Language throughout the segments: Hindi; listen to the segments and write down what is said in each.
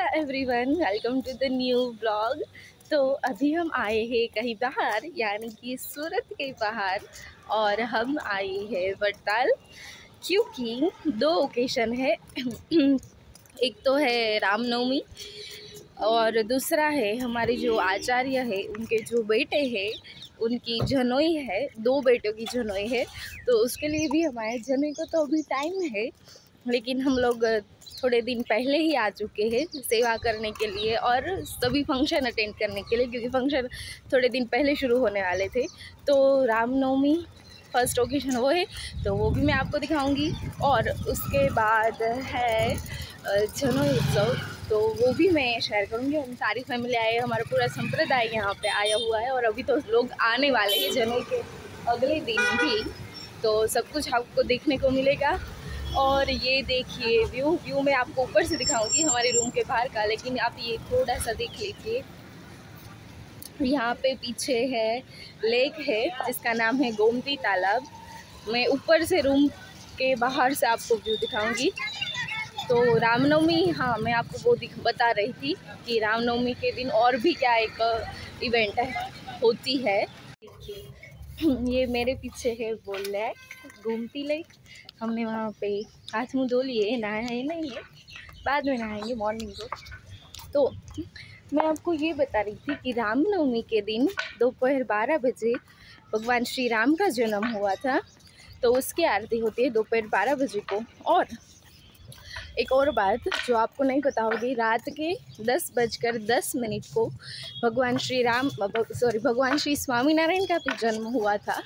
Everyone, welcome to the new blog. तो अभी हम आए हैं कहीं बाहर, यानी कि सूरत के बाहर, और हम आए हैं वड़ताल क्योंकि दो ओकेशन है। एक तो है रामनवमी और दूसरा है हमारे जो आचार्य है उनके जो बेटे हैं उनकी जनोई है, दो बेटों की जनोई है। तो उसके लिए भी हमारे जनोई को तो अभी टाइम है, लेकिन हम लोग थोड़े दिन पहले ही आ चुके हैं सेवा करने के लिए और सभी फंक्शन अटेंड करने के लिए, क्योंकि फंक्शन थोड़े दिन पहले शुरू होने वाले थे। तो रामनवमी फर्स्ट ओकेशन वो है, तो वो भी मैं आपको दिखाऊंगी। और उसके बाद है जनोई उत्सव, तो वो भी मैं शेयर करूंगी। हम सारी फैमिली आए, हमारा पूरा संप्रदाय यहाँ पे आया हुआ है, और अभी तो लोग आने वाले हैं जनोई के अगले दिन भी, तो सब कुछ आपको देखने को मिलेगा। और ये देखिए व्यू मैं आपको ऊपर से दिखाऊंगी हमारे रूम के बाहर का, लेकिन आप ये थोड़ा सा देख लीजिए। यहाँ पे पीछे है लेक है जिसका नाम है गोमती तालाब। मैं ऊपर से रूम के बाहर से आपको व्यू दिखाऊंगी। तो रामनवमी, हाँ मैं आपको वो बता रही थी कि रामनवमी के दिन और भी क्या एक इवेंट होती है। ये मेरे पीछे है वो लेक, गोमती लेक। हमने वहाँ पे हाथ मुँह धो लिए, नहाए नहीं है, बाद में नहाएंगे मॉर्निंग को। तो मैं आपको ये बता रही थी कि रामनवमी के दिन दोपहर 12 बजे भगवान श्री राम का जन्म हुआ था, तो उसकी आरती होती है दोपहर 12 बजे को। और एक और बात जो आपको नहीं पता होगी, रात के 10:10 को भगवान श्री स्वामीनारायण का भी जन्म हुआ था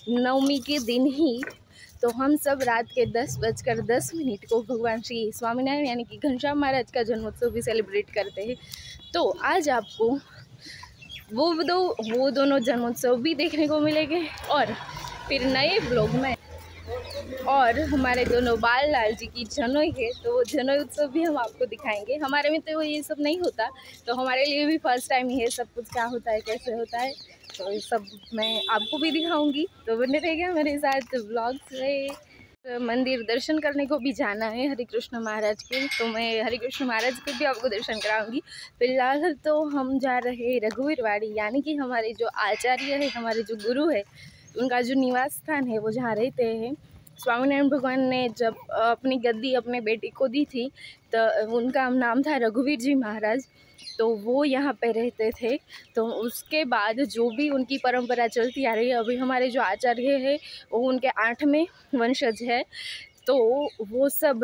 नवमी के दिन ही। तो हम सब रात के 10:10 को भगवान श्री स्वामीनारायण यानी कि घनश्याम महाराज का जन्मोत्सव भी सेलिब्रेट करते हैं। तो आज आपको वो दोनों जन्मोत्सव भी देखने को मिलेंगे, और फिर नए ब्लॉग में और हमारे दोनों बाल लाल जी की जनोई है, तो वो जनोई उत्सव भी हम आपको दिखाएंगे। हमारे में तो ये सब नहीं होता, तो हमारे लिए भी फर्स्ट टाइम ही है सब कुछ, क्या होता है कैसे होता है, तो ये सब मैं आपको भी दिखाऊंगी। तो बने रहेगा मेरे साथ ब्लॉग से। मंदिर दर्शन करने को भी जाना है हरे कृष्ण महाराज के, तो मैं हरे कृष्ण महाराज के भी आपको दर्शन कराऊंगी। फिलहाल तो हम जा रहे हैं रघुवीरवाड़ी, यानी कि हमारे जो आचार्य है, हमारे जो गुरु है, उनका जो निवास स्थान है वो जहाँ रहते हैं। स्वामीनारायण भगवान ने जब अपनी गद्दी अपने बेटे को दी थी, तो उनका नाम था रघुवीर जी महाराज, तो वो यहाँ पे रहते थे। तो उसके बाद जो भी उनकी परंपरा चलती आ रही है, अभी हमारे जो आचार्य है वो उनके 8वें वंशज है। तो वो सब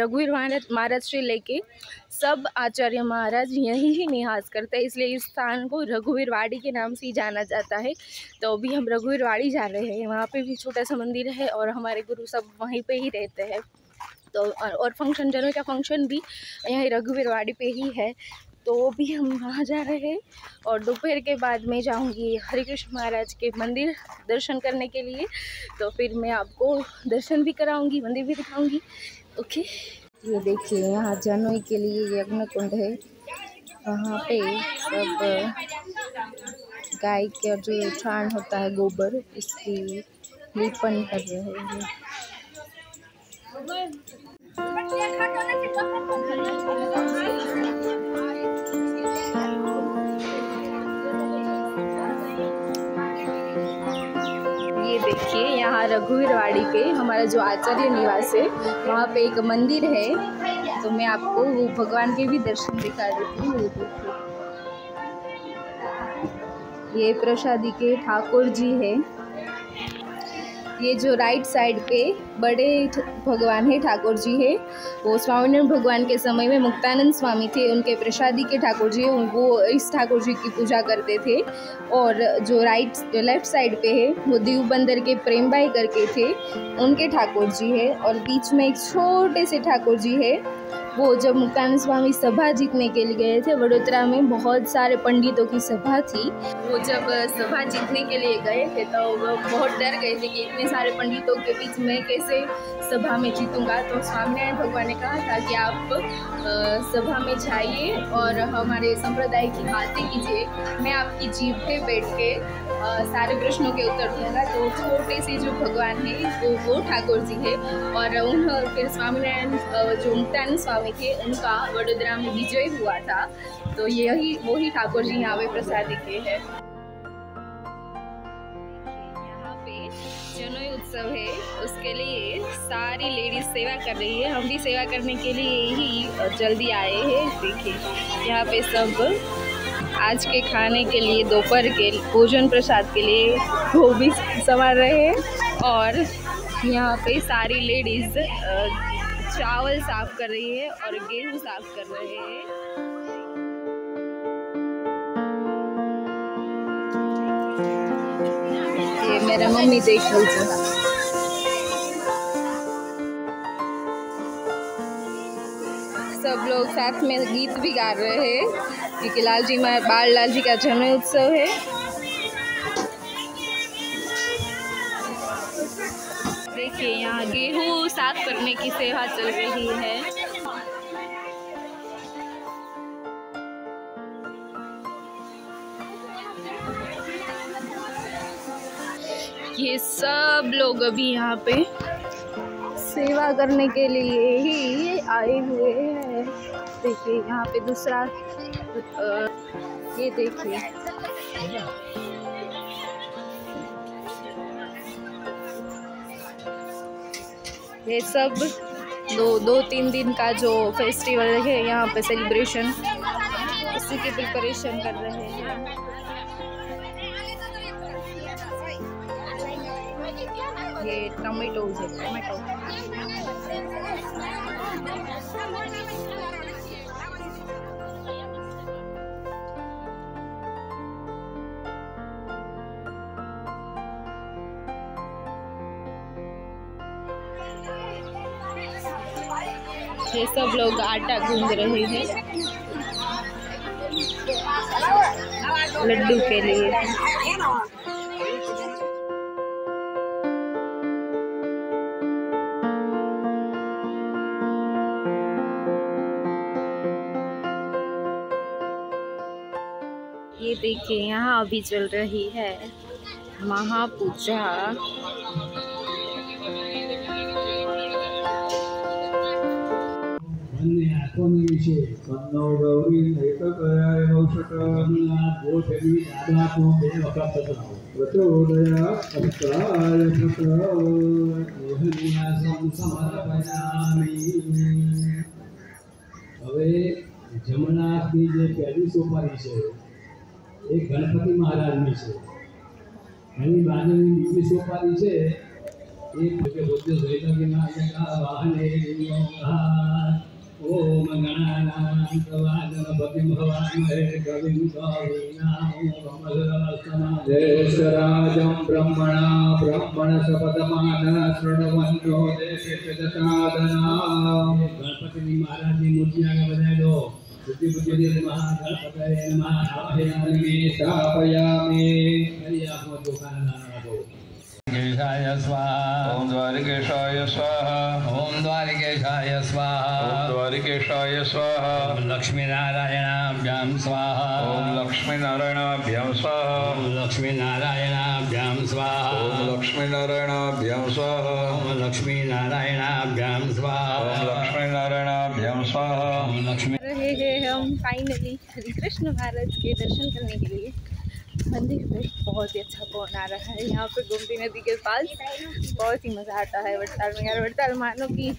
रघुवीर महाराज से लेके सब आचार्य महाराज यहीं ही निवास करते हैं, इसलिए इस स्थान को रघुवीरवाड़ी के नाम से ही जाना जाता है। तो अभी हम रघुवीरवाड़ी जा रहे हैं, वहाँ पे भी छोटा सा मंदिर है और हमारे गुरु सब वहीं पे ही रहते हैं। तो और फंक्शन, जनोई का फंक्शन भी यहीं रघुवीरवाड़ी पे ही है, तो भी हम वहाँ जा रहे हैं। और दोपहर के बाद मैं जाऊँगी हरे कृष्ण महाराज के मंदिर दर्शन करने के लिए, तो फिर मैं आपको दर्शन भी कराऊंगी, मंदिर भी दिखाऊंगी। ओके, ये देखिए यहाँ जनोई के लिए यज्ञ कुंड है, वहाँ पे सब गाय का जो छान होता है गोबर, इसकी लेपन कर रहे हैं। ये देखिए यहाँ रघुवीरवाड़ी पे हमारा जो आचार्य निवास है, वहाँ पे एक मंदिर है, तो मैं आपको वो भगवान के भी दर्शन दिखा देती हूँ। ये देखिए, ये प्रसादी के ठाकुर जी है। ये जो राइट साइड पे बड़े भगवान है, ठाकुर जी है, वो स्वामीनारायण भगवान के समय में मुक्तानंद स्वामी थे, उनके प्रसादी के ठाकुर जी, वो इस ठाकुर जी की पूजा करते थे। और जो लेफ्ट साइड पे है वो दीव बंदर के प्रेम भाई करके थे, उनके ठाकुर जी है। और बीच में एक छोटे से ठाकुर जी है, वो जब मुक्तानंद स्वामी सभा जीतने के लिए गए थे वडोदरा में, बहुत सारे पंडितों की सभा थी, वो जब सभा जीतने के लिए गए थे तो वो बहुत डर गए थे कि इतने सारे पंडितों के बीच में कैसे सभा में जीतूंगा। तो स्वामीनारायण भगवान ने कहा था कि आप सभा में जाइए और हमारे संप्रदाय की बातें कीजिए, मैं आपकी जीभ पे बैठ के सारे प्रश्नों के उत्तर दूंगा। तो छोटे से जो भगवान है वो ठाकुर जी है, और उन फिर स्वामीनारायण जो मुक्तानंद स्वामी थे उनका वडोदरा में विजय हुआ था, तो यही वही ठाकुर जी यहाँ पे प्रसादी के हैं। यहाँ पे जनोई उत्सव है, उसके लिए सारी लेडीज सेवा कर रही है। हम भी सेवा करने के लिए ही जल्दी आए हैं। देखिए यहाँ पे सब आज के खाने के लिए, दोपहर के भोजन प्रसाद के लिए वो भी संभाल रहे हैं, और यहाँ पे सारी लेडीज चावल साफ कर रही है और गेहूँ साफ कर रहे हैं। ये मेरा मम्मी देख लीजिए। सब लोग साथ में गीत भी गा रहे हैं क्योंकि बाल लाल जी का जन्म उत्सव है। देखिए यहाँ गेहूँ साफ करने की सेवा चल रही है। ये सब लोग अभी यहाँ पे सेवा करने के लिए ही आए हुए हैं। देखिए यहाँ पे दूसरा ये देखिए ये सब दो तीन दिन का जो फेस्टिवल है यहाँ पे सेलिब्रेशन, उसी की प्रिपरेशन कर रहे हैं। ये टमाटो है, टमाटो। ये सब लोग आटा गूंद रहे हैं लड्डू के लिए। ये देखिए यहाँ अभी चल रही है महापूजा। હવે જમનાથની જે પહેલી સોપારી છે એ ગણપતિ મહારાજની છે, એની બાજુની બીજી સોપારી છે એ પોતે વાહને ओम गणानां भवामहे कविं कवीनामुपमश्रवस्तमज्येष्ठराजं ब्रह्मणा ब्रह्मणस्पतमानः शृण्वन्तो देशे दशादना। गणपति महाराज की मूर्ति आगे बजाय दो। बुद्धि बुद्धि महागणपतये नमः। आवाहयामि स्थापयामि। हरि आपको दुकान लगा दो। द्वारिकेशाय स्वाहा। ओम द्वारिकेशाय स्वाहा। ओम द्वारिकेशाय स्वाहा। ओम द्वारिकेशाय स्वाहा। ओम लक्ष्मीनारायणाभ्यां स्वाहा। ओम लक्ष्मीनारायणाभ्यां स्वाहा। ओम लक्ष्मीनारायणाभ्यां स्वाहा। ओम लक्ष्मीनारायणाभ्यां स्वाहा। ओम लक्ष्मीनारायणाभ्यां स्वाहा। ओम लक्ष्मीनारायणाभ्यां स्वाहा। ओम लक्ष्मी। रहे हैं हम फाइनली हरि कृष्ण महाराज के दर्शन करने के लिए मंदिर पे। बहुत ही अच्छा पवन आ रहा है यहाँ पे गोमती नदी के पास। बहुत ही मज़ा आता है वड़ताल में। यार वड़ताल मानो कि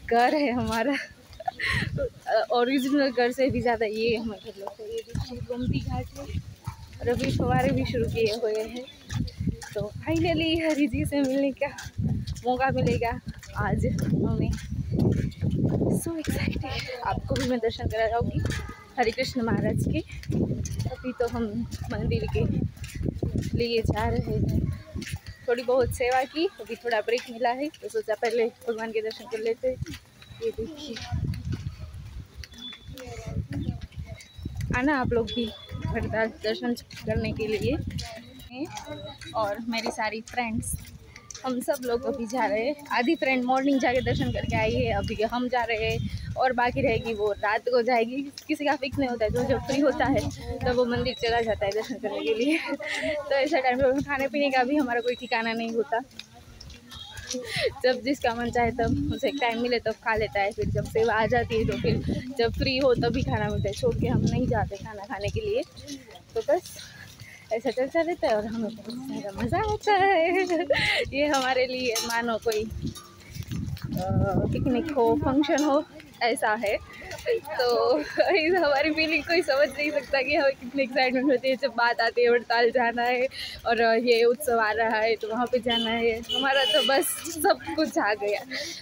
घर है हमारा, ओरिजिनल घर से भी ज़्यादा ये हमें घर लगता है। ये देखिए गोमती घाट है और अभी फव्वारे भी शुरू किए हुए हैं। तो फाइनली हरि जी से मिलने का मौका मिलेगा आज हमें। So excited. आपको भी मैं दर्शन करा जाऊँगी हरे कृष्ण महाराज के। अभी तो हम मंदिर के लिए जा रहे हैं। थोड़ी बहुत सेवा की, अभी थोड़ा ब्रेक मिला है तो सोचा पहले भगवान के दर्शन कर लेते। ये देखिए आना आप लोग भी हरिद्वार दर्शन करने के लिए। और मेरी सारी फ्रेंड्स हम सब लोग अभी जा रहे हैं। आधी फ्रेंड मॉर्निंग जाके दर्शन करके आई है, अभी हम जा रहे हैं और बाकी रहेगी वो रात को जाएगी। किसी का फिक्स नहीं होता है, तो जब फ्री होता है तो वो मंदिर चला जाता है दर्शन करने के लिए। तो ऐसा टाइम पर खाने पीने का भी हमारा कोई ठिकाना नहीं होता। जब जिसका मन चाहे तब उसे टाइम मिले तब खा लेता है, फिर जब सेवा आ जाती है तो फिर जब फ्री हो तभी खाना मिलता है, छोड़ के हम नहीं जाते खाना खाने के लिए। तो बस ऐसा चलता रहता है और हमें बहुत ज़्यादा मज़ा आता है। ये हमारे लिए मानो कोई पिकनिक हो, फंक्शन हो, ऐसा है। तो हमारी फीलिंग कोई समझ नहीं सकता कि हमें कितनी एक्साइटमेंट होती है जब बात आती है वड़ताल जाना है और ये उत्सव आ रहा है तो वहाँ पे जाना है। हमारा तो बस सब कुछ आ गया,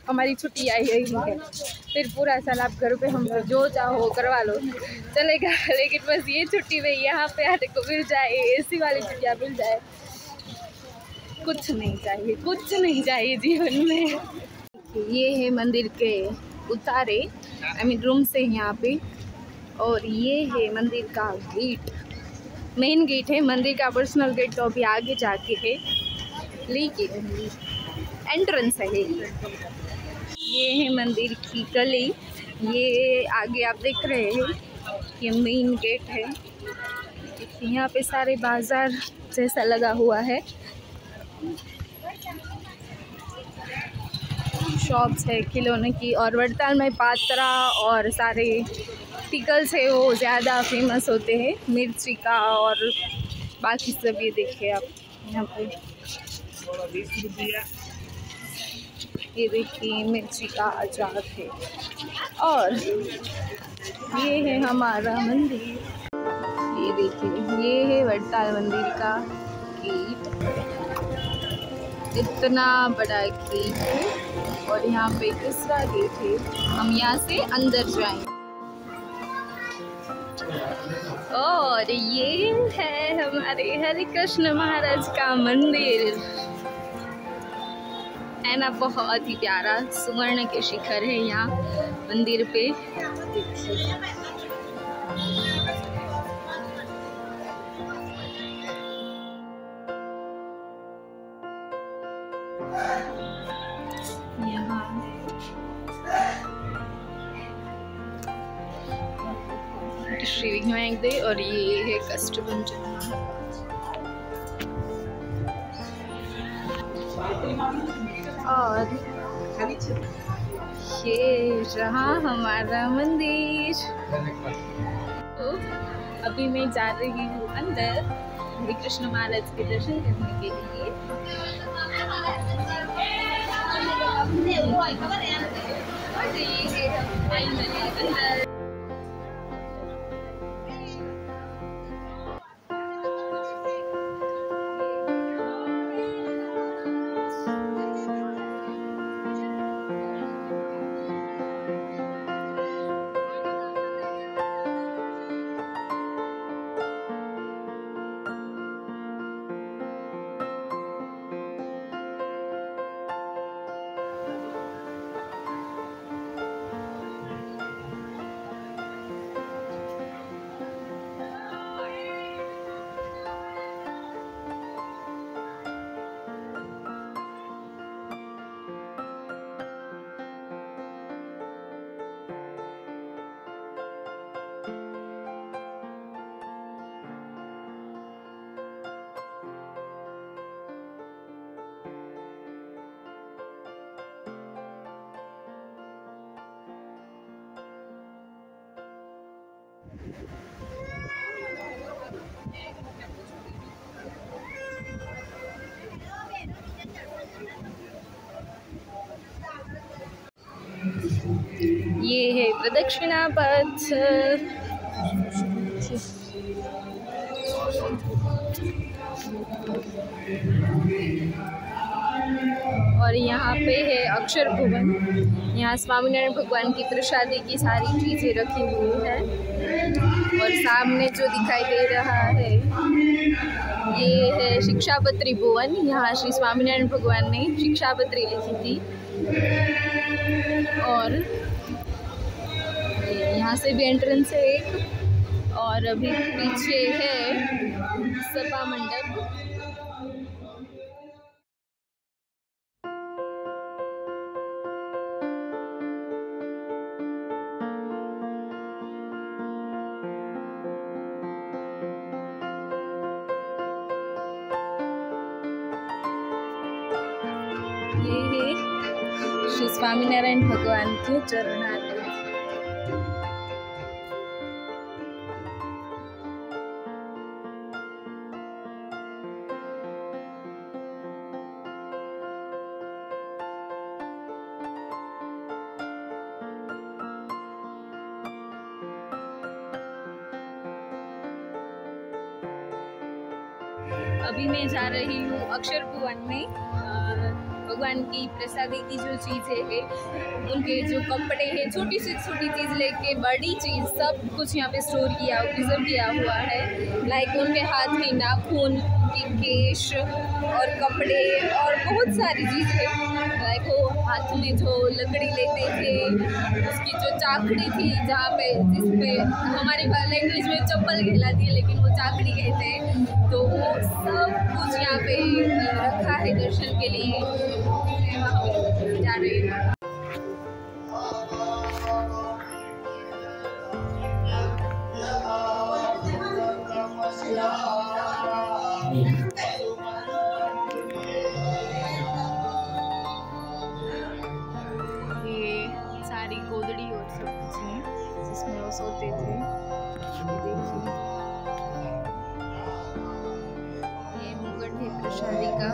हमारी छुट्टी आई यही है। फिर पूरा साल आप घर पे हम जो चाहो करवा लो चलेगा, लेकिन बस ये छुट्टी में यहाँ पे आने को मिल जाए, एसी वाली छुट्टियाँ मिल जाए, कुछ नहीं चाहिए, कुछ नहीं चाहिए जीवन में। ये है मंदिर के उतारे, आई मीन रूम से यहाँ पे, और ये है मंदिर का गेट, मेन गेट है मंदिर का। पर्सनल गेट तो अभी आगे जाके है, लेकिन एंट्रेंस है। ये है मंदिर की गली, ये आगे आप देख रहे हैं ये मेन गेट है। यहाँ पे सारे बाजार जैसा लगा हुआ है, शॉप्स है खिलौने की। और वड़ताल में पात्रा और सारे पिकल्स है वो ज़्यादा फेमस होते हैं, मिर्ची का और बाकी सब। ये देखिए आप यहाँ पे, ये देखिए मिर्ची का अचार है। और ये है हमारा मंदिर, ये देखिए ये है वड़ताल मंदिर का गेट, इतना बड़ा गेट है। और यहाँ पे दूसरा गेट है, हम यहाँ से अंदर जाएंगे। और ये है हमारे हरे कृष्ण महाराज का मंदिर, है ना, बहुत ही प्यारा। सुवर्ण के शिखर है यहाँ मंदिर पे, देखिए। श्री विनायक दे, और ये है कष्टभंजन और ये रहा हमारा मंदिर। तो अभी मैं जा रही हूँ अंदर हरे कृष्ण महाराज के दर्शन करने के लिए। अंदर ये है प्रदक्षिणा पथ। और यहाँ पे है अक्षर भुवन, यहाँ स्वामीनारायण भगवान की प्रसादी की सारी चीज़ें रखी हुई है। और सामने जो दिखाई दे रहा है ये है शिक्षापत्री भुवन, यहाँ श्री स्वामीनारायण भगवान ने शिक्षापत्री लिखी थी। और यहाँ से भी एंट्रेंस है एक, और अभी पीछे है सभा मंडप। ये है श्री स्वामीनारायण भगवान के चरणार्थ। अभी मैं जा रही हूँ अक्षर भुवन में। भगवान की प्रसादी की जो चीज़ें है, उनके जो कपड़े हैं, छोटी से छोटी चीज़ लेके बड़ी चीज़ सब कुछ यहाँ पे स्टोर किया, प्रिजर्व किया हुआ है। लाइक उनके हाथ के नाखून, उनकी केश और कपड़े और बहुत सारी चीज़ें। लाइक वो हाथ में जो लकड़ी लेते थे, उसकी जो चाकड़ी थी, जहाँ पे जिसपे हमारी लैंग्वेज में चप्पल कहलाती है लेकिन वो चाकड़ी कहते हैं, तो वो सब कुछ यहाँ पे रखा है दर्शन के लिए। मैं वहाँ पे जा रही हूँ। ये सारी गोदड़ी और सब कुछ है जिसमें वो सोते थे। ये देखिए, ये मुकुट है प्रसादी का।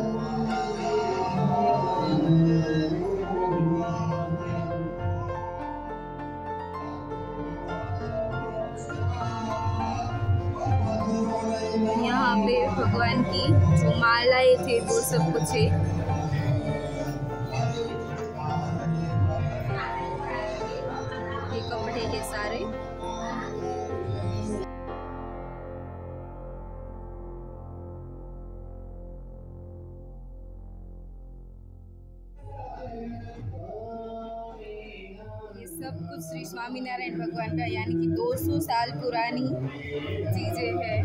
यहाँ पे भगवान की जो मालाएं थे वो सब कुछ है। ये कपड़े हैं सारे। ये सब कुछ श्री स्वामीनारायण भगवान का यानी कि 200 साल पुरानी चीजें हैं।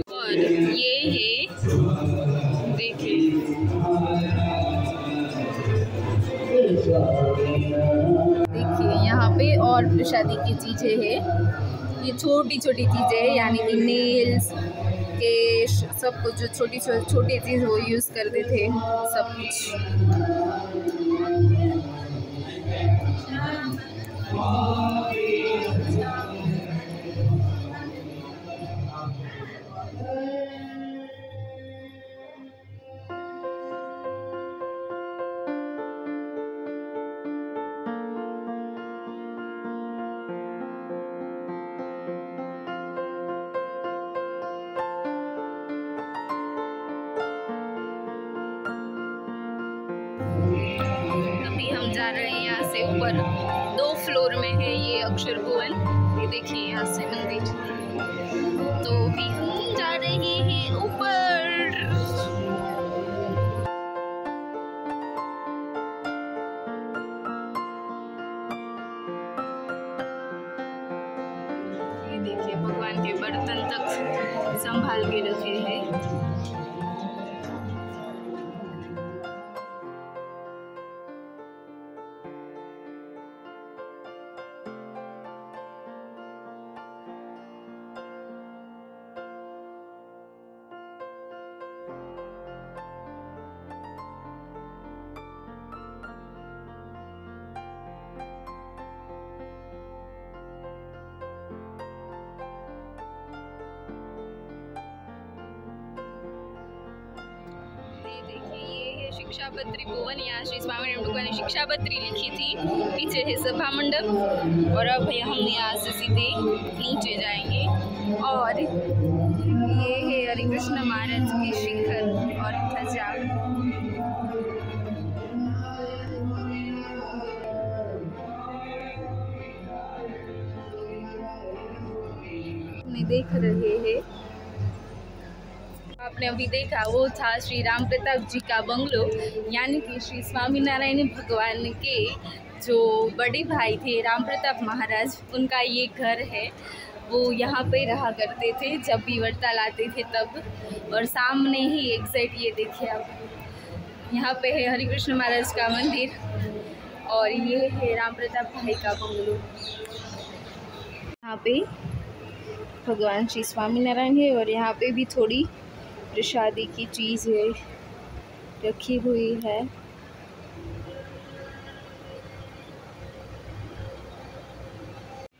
और ये है, देखिए, यहाँ पे और प्रसादी की चीज़ें हैं। ये छोटी छोटी चीज़ें हैं यानी कि नेल्स, केश, सब कुछ जो छोटी छोटी चीज़ वो यूज़ करते थे, सब कुछ। अभी हम जा रहे हैं यहाँ से ऊपर, 2 फ्लोर में है ये अक्षर भुवन। ये देखिए यहाँ से मंदिर। तो अभी हम जा रहे हैं ऊपर। ये देखिए भगवान के बर्तन तक संभाल के रखे हैं। शिक्षापत्री भुवन, यहाँ श्री स्वामीनारायण भगवान ने शिक्षापत्री लिखी थी। पीछे है सभा मंडप। और अब हम यहाँ से सीधे नीचे जाएंगे। और ये है हरे कृष्ण महाराज की शिखर और ध्वजा। देख रहे हैं, आपने अभी देखा वो था श्री राम प्रताप जी का बंगलो, यानी कि श्री स्वामीनारायण भगवान के जो बड़े भाई थे राम प्रताप महाराज, उनका ये घर है। वो यहाँ पे रहा करते थे जब भी वड़ताल आते थे तब। और सामने ही एग्जैक्ट ये देखिए आप, यहाँ पे है हरि कृष्ण महाराज का मंदिर और ये है राम प्रताप भाई का बंगलो। यहाँ पे भगवान श्री स्वामीनारायण है और यहाँ पे भी थोड़ी प्रसादी की चीज़ है रखी हुई है।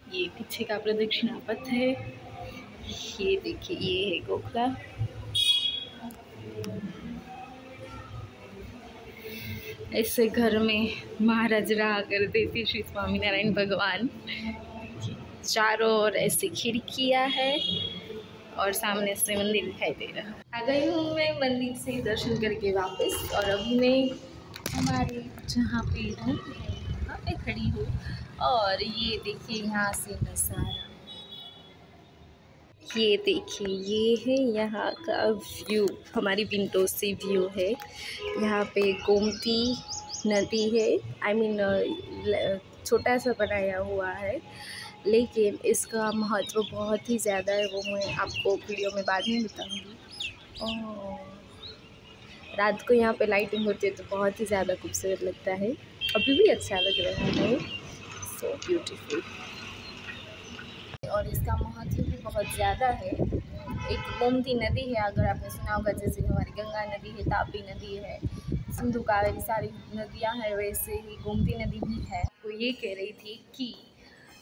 ये पीछे का प्रदक्षिणा पथ है, ये देखिए ये है गोखला। ऐसे घर में महाराज रहा करते थे श्री स्वामीनारायण भगवान। चारों ओर ऐसी खिड़कियां है और सामने से मंदिर दिखाई दे रहा है। आ गई हूँ मैं मंदिर से दर्शन करके वापस और अभी मैं हमारे जहाँ पे हूँ वहाँ पे खड़ी हूँ और ये देखिए यहाँ से नज़ारा, ये देखिए ये है यहाँ का व्यू, हमारी विंडो से व्यू है। यहाँ पे गोमती नदी है, आई मीन छोटा सा बनाया हुआ है लेकिन इसका महत्व बहुत ही ज़्यादा है, वो मैं आपको वीडियो में बाद में बताऊंगी। और रात को यहाँ पे लाइटिंग होती है तो बहुत ही ज़्यादा खूबसूरत लगता है, अभी भी अच्छा लग रहा है, सो ब्यूटीफुल। और इसका महत्व भी बहुत ज़्यादा है। एक गोमती नदी है, अगर आपने सुना होगा, जैसे हमारी गंगा नदी है, तापी नदी है, सिंधु कावेरी सारी नदियाँ हैं, वैसे ही गोमती नदी भी है। तो ये कह रही थी कि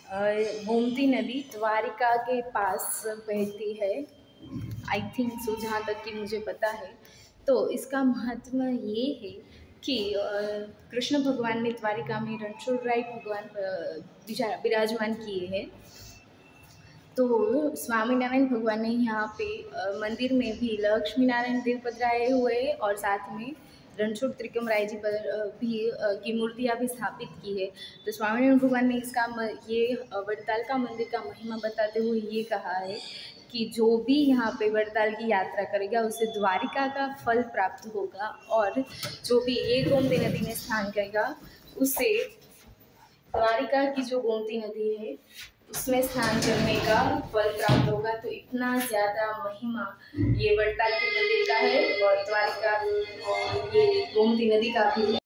गोमती नदी द्वारिका के पास बहती है, आई थिंक सो, जहाँ तक कि मुझे पता है। तो इसका महत्व ये है कि कृष्ण भगवान ने द्वारिका में रणछोड़राय भगवान विराजमान किए हैं। तो स्वामीनारायण भगवान ने यहाँ पे मंदिर में भी लक्ष्मी नारायण देव पधराए हुए और साथ में रणछोड़ त्रिकम राय जी पर भी की मूर्तियाँ भी स्थापित की है। तो स्वामीनारायण भगवान ने इसका ये वड़ताल का मंदिर का महिमा बताते हुए ये कहा है कि जो भी यहाँ पे वड़ताल की यात्रा करेगा उसे द्वारिका का फल प्राप्त होगा, और जो भी ये गोमती नदी में स्नान करेगा उसे द्वारिका की जो गोमती नदी है उसमें स्नान करने का फल प्राप्त होगा। तो इतना ज़्यादा महिमा ये वड़ताल के मंदिर का है और द्वारिका और ये गोमती नदी का भी है।